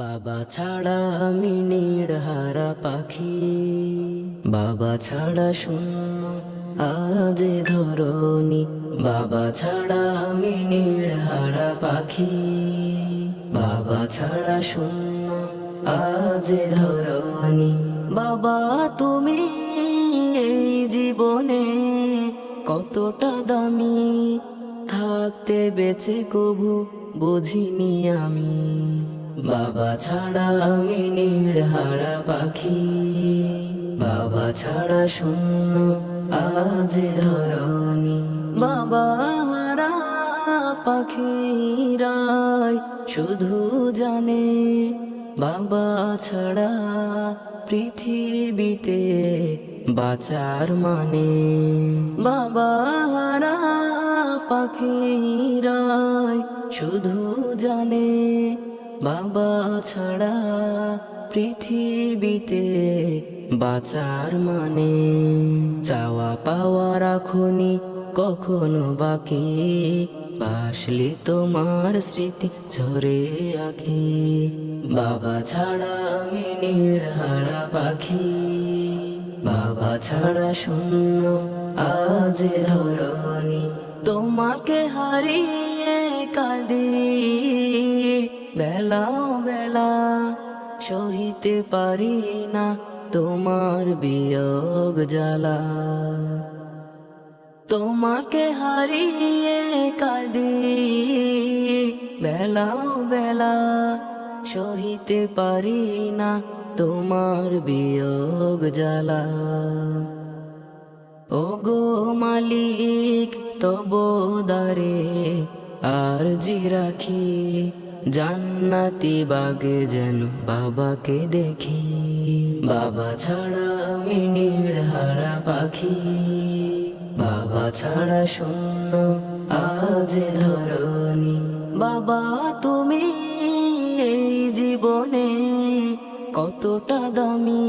বাবা ছাড়া আমি নির্হারা পাখি, বাবা ছাড়া শূন্য আজ ধরণী। বাবা ছাড়া আমি নির্হারা পাখি, বাবা ছাড়া শূন্য আজ ধরণী। বাবা তুমি এই জীবনে কতটা দামি, থাকতে বেঁচে কভু বুঝিনি আমি। বাবা ছাড়া আমি নির্হারা পাখি, বাবা ছাড়া শূন্য আজ ধরণী। বাবা হারা পাখিরাই শুধু জানে, বাবা ছাড়া পৃথিবীতে বাঁচার মানে। বাবা হারা পাখিরাই শুধু জানে, বাবা ছাড়া পৃথিবীতে বাঁচার মানে। চাওয়া পাওয়া রাখনি কখনো বাকি, বাসলি তোমার স্মৃতি ঝরে আঁখি। বাবা ছাড়া আমি নির্হারা পাখি, বাবা ছাড়া শূন্য আজ ধরণী। তোমাকে হারিয়ে কাঁদি বেলা বেলা, সহিতে পারি না তোমার বিয়োগ জ্বালা। তোমাকে হারিয়ে কাঁদি বেলা বেলা, সহিতে পারি না তোমার বিয়োগ জ্বালা। ও গো মালিক তব দ্বারে আরজি রাখি, জান্নাতি বাগে যেন বাবাকে দেখি। বাবা ছাড়া আমি নির্হারা পাখি, বাবা ছাড়া শূন্য আজ ধরণী। বাবা তুমি এই জীবনে কতটা দামি,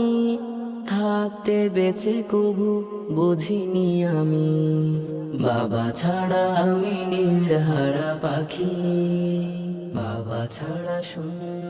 থাকতে বেঁচে কভু বুঝিনি আমি। বাবা ছাড়া আমি নির্হারা পাখি, বাবা ছাড়া শূন্য